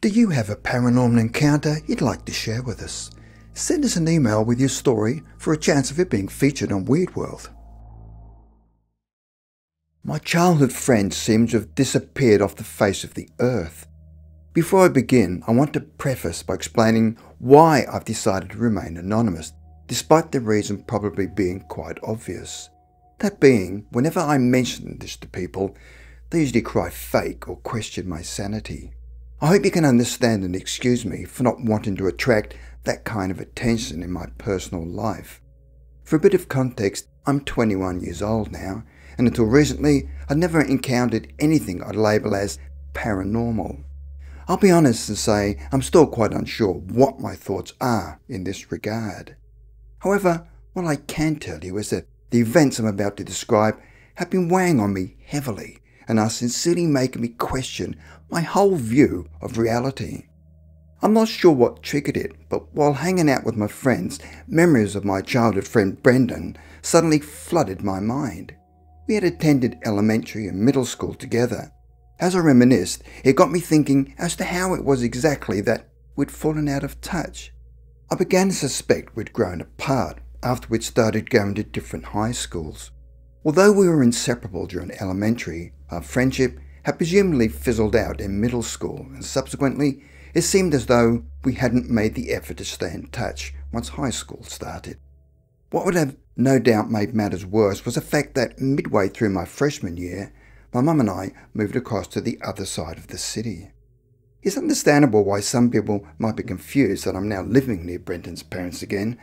Do you have a paranormal encounter you'd like to share with us? Send us an email with your story for a chance of it being featured on Weird World. My childhood friend seems to have disappeared off the face of the earth. Before I begin, I want to preface by explaining why I've decided to remain anonymous, despite the reason probably being quite obvious. That being, whenever I mention this to people, they usually cry fake or question my sanity. I hope you can understand and excuse me for not wanting to attract that kind of attention in my personal life. For a bit of context, I'm 21 years old now, and until recently, I'd never encountered anything I'd label as paranormal. I'll be honest and say I'm still quite unsure what my thoughts are in this regard. However, what I can tell you is that the events I'm about to describe have been weighing on me heavily and are sincerely making me question my whole view of reality. I'm not sure what triggered it, but while hanging out with my friends, memories of my childhood friend Brendan suddenly flooded my mind. We had attended elementary and middle school together. As I reminisced, it got me thinking as to how it was exactly that we'd fallen out of touch. I began to suspect we'd grown apart after we'd started going to different high schools. Although we were inseparable during elementary, our friendship had presumably fizzled out in middle school, and subsequently it seemed as though we hadn't made the effort to stay in touch once high school started. What would have no doubt made matters worse was the fact that midway through my freshman year, my mum and I moved across to the other side of the city. It's understandable why some people might be confused that I'm now living near Brendan's parents again.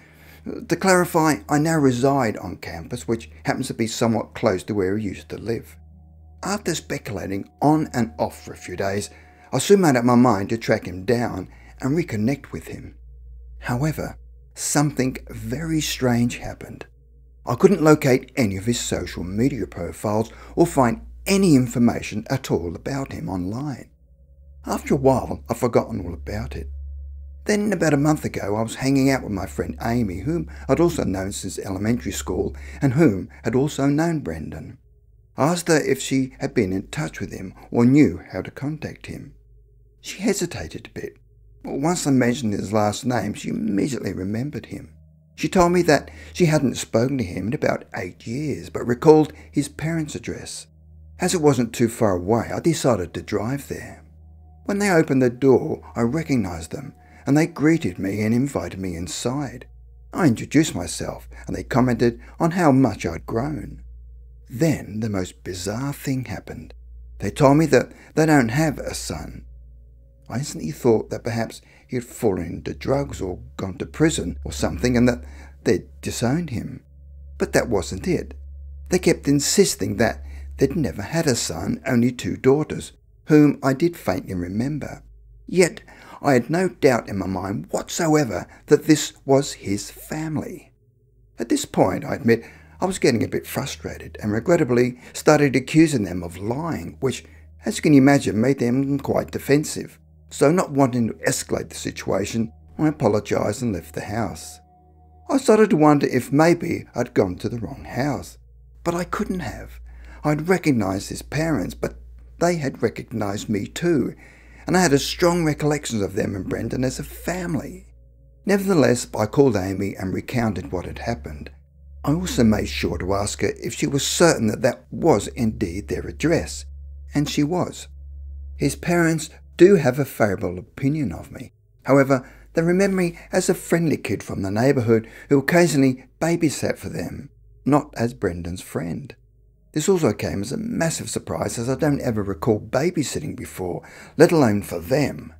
To clarify, I now reside on campus, which happens to be somewhat close to where he used to live. After speculating on and off for a few days, I soon made up my mind to track him down and reconnect with him. However, something very strange happened. I couldn't locate any of his social media profiles or find any information at all about him online. After a while, I'd forgotten all about it. Then, about a month ago, I was hanging out with my friend Amy, whom I'd also known since elementary school and whom had also known Brendan. I asked her if she had been in touch with him or knew how to contact him. She hesitated a bit. Once I mentioned his last name, she immediately remembered him. She told me that she hadn't spoken to him in about 8 years, but recalled his parents' address. As it wasn't too far away, I decided to drive there. When they opened the door, I recognized them, and they greeted me and invited me inside. I introduced myself, and they commented on how much I'd grown. Then the most bizarre thing happened. They told me that they don't have a son. I instantly thought that perhaps he had fallen into drugs or gone to prison or something and that they'd disowned him. But that wasn't it. They kept insisting that they'd never had a son, only 2 daughters, whom I did faintly remember. Yet I had no doubt in my mind whatsoever that this was his family. At this point, I admit, I was getting a bit frustrated and regrettably started accusing them of lying, which, as you can imagine, made them quite defensive. So, not wanting to escalate the situation, I apologised and left the house. I started to wonder if maybe I'd gone to the wrong house, but I couldn't have. I'd recognised his parents, but they had recognised me too, and I had a strong recollection of them and Brendan as a family. Nevertheless, I called Amy and recounted what had happened. I also made sure to ask her if she was certain that that was indeed their address, and she was. His parents do have a favourable opinion of me. However, they remember me as a friendly kid from the neighbourhood who occasionally babysat for them, not as Brendan's friend. This also came as a massive surprise, as I don't ever recall babysitting before, let alone for them.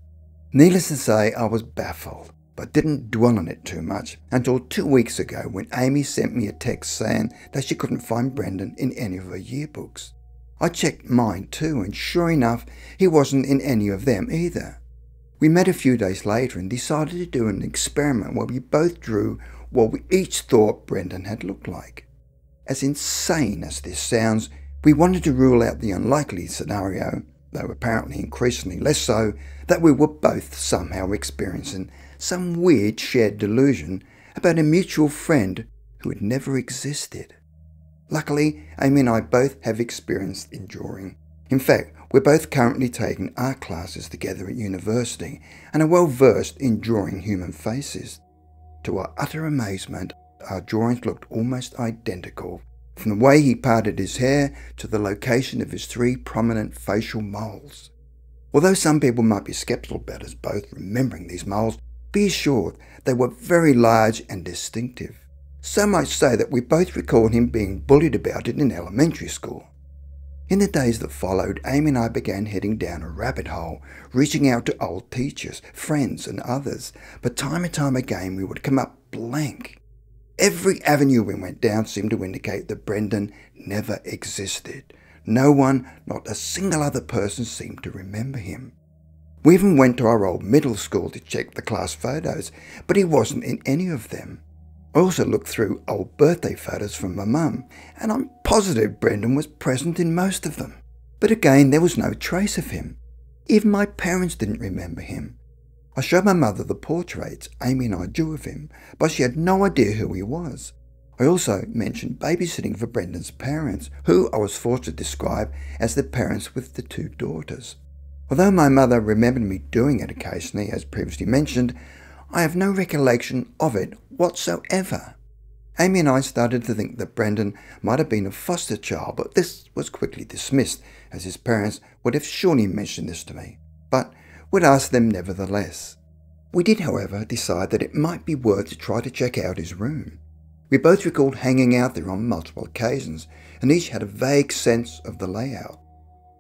Needless to say, I was baffled, but didn't dwell on it too much until 2 weeks ago when Amy sent me a text saying that she couldn't find Brendan in any of her yearbooks. I checked mine too, and sure enough, he wasn't in any of them either. We met a few days later and decided to do an experiment where we both drew what we each thought Brendan had looked like. As insane as this sounds, we wanted to rule out the unlikely scenario, though apparently increasingly less so, that we were both somehow experiencing some weird shared delusion about a mutual friend who had never existed. Luckily, Amy and I both have experience in drawing, In fact, we're both currently taking art classes together at university and are well versed in drawing human faces. To our utter amazement, our drawings looked almost identical, from the way he parted his hair to the location of his 3 prominent facial moles. Although some people might be sceptical about us both remembering these moles, be assured they were very large and distinctive. So much so that we both recall him being bullied about it in elementary school. In the days that followed, Amy and I began heading down a rabbit hole, reaching out to old teachers, friends and others, but time and time again we would come up blank. Every avenue we went down seemed to indicate that Brendan never existed. No one, not a single other person, seemed to remember him. We even went to our old middle school to check the class photos, but he wasn't in any of them. I also looked through old birthday photos from my mum, and I'm positive Brendan was present in most of them. But again, there was no trace of him. Even my parents didn't remember him. I showed my mother the portraits Amy and I drew of him, but she had no idea who he was. I also mentioned babysitting for Brendan's parents, who I was forced to describe as the parents with the 2 daughters. Although my mother remembered me doing it occasionally, as previously mentioned, I have no recollection of it whatsoever. Amy and I started to think that Brendan might have been a foster child, but this was quickly dismissed, as his parents would have surely mentioned this to me, but would ask them nevertheless. We did, however, decide that it might be worth to try to check out his room. We both recalled hanging out there on multiple occasions, and each had a vague sense of the layout.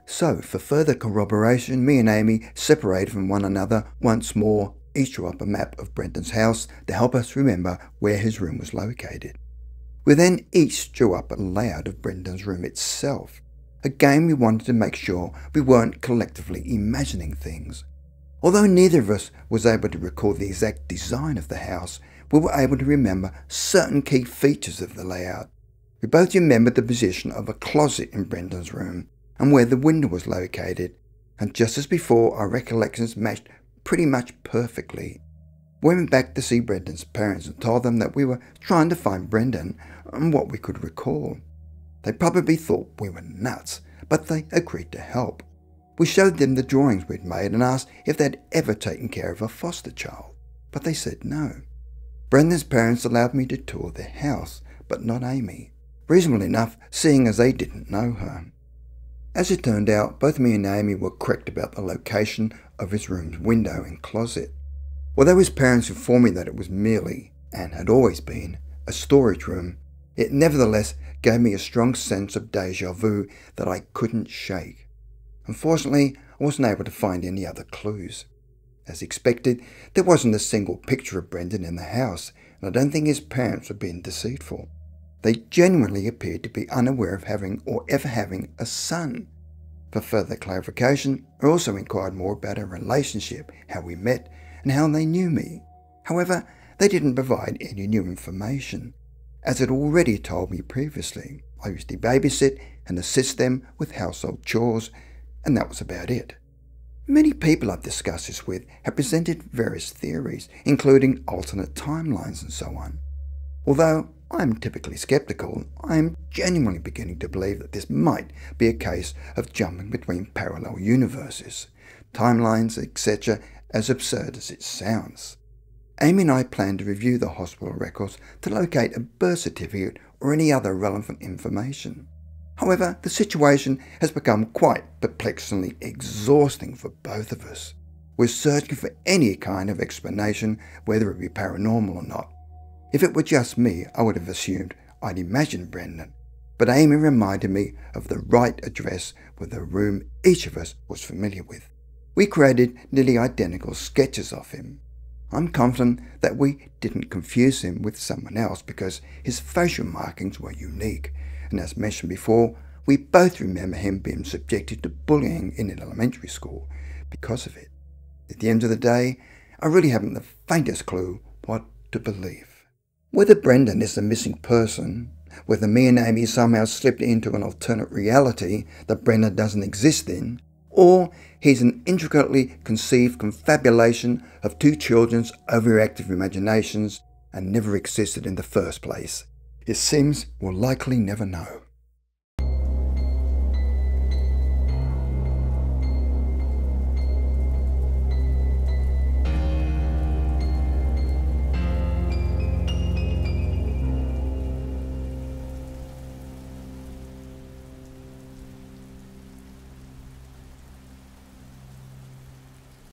So, for further corroboration, me and Amy separated from one another once more. Each drew up a map of Brendan's house to help us remember where his room was located. We then each drew up a layout of Brendan's room itself. Again, we wanted to make sure we weren't collectively imagining things. Although neither of us was able to recall the exact design of the house, we were able to remember certain key features of the layout. We both remembered the position of a closet in Brendan's room and where the window was located, and just as before, our recollections matched pretty much perfectly. We went back to see Brendan's parents and told them that we were trying to find Brendan and what we could recall. They probably thought we were nuts, but they agreed to help. We showed them the drawings we'd made and asked if they'd ever taken care of a foster child, but they said no. Brendan's parents allowed me to tour their house, but not Amy, reasonably enough, seeing as they didn't know her. As it turned out, both me and Amy were correct about the location of his room's window and closet. Although his parents informed me that it was merely, and had always been, a storage room, it nevertheless gave me a strong sense of déjà vu that I couldn't shake. Unfortunately, I wasn't able to find any other clues. As expected, there wasn't a single picture of Brendan in the house, and I don't think his parents were being deceitful. They genuinely appeared to be unaware of having or ever having a son. For further clarification, I also inquired more about our relationship, how we met, and how they knew me. However, they didn't provide any new information. As had already told me previously, I used to babysit and assist them with household chores, and that was about it. Many people I've discussed this with have presented various theories, including alternate timelines and so on. Although I'm typically skeptical, I am genuinely beginning to believe that this might be a case of jumping between parallel universes, timelines, etc., as absurd as it sounds. Amy and I plan to review the hospital records to locate a birth certificate or any other relevant information. However, the situation has become quite perplexingly exhausting for both of us. We're searching for any kind of explanation, whether it be paranormal or not. If it were just me, I would have assumed I'd imagined Brendan, but Amy reminded me of the right address with a room each of us was familiar with. We created nearly identical sketches of him. I'm confident that we didn't confuse him with someone else because his facial markings were unique, and as mentioned before, we both remember him being subjected to bullying in elementary school because of it. At the end of the day, I really haven't the faintest clue what to believe. Whether Brendan is a missing person, whether me and Amy somehow slipped into an alternate reality that Brendan doesn't exist in, or he's an intricately conceived confabulation of 2 children's overactive imaginations and never existed in the first place, it seems we'll likely never know.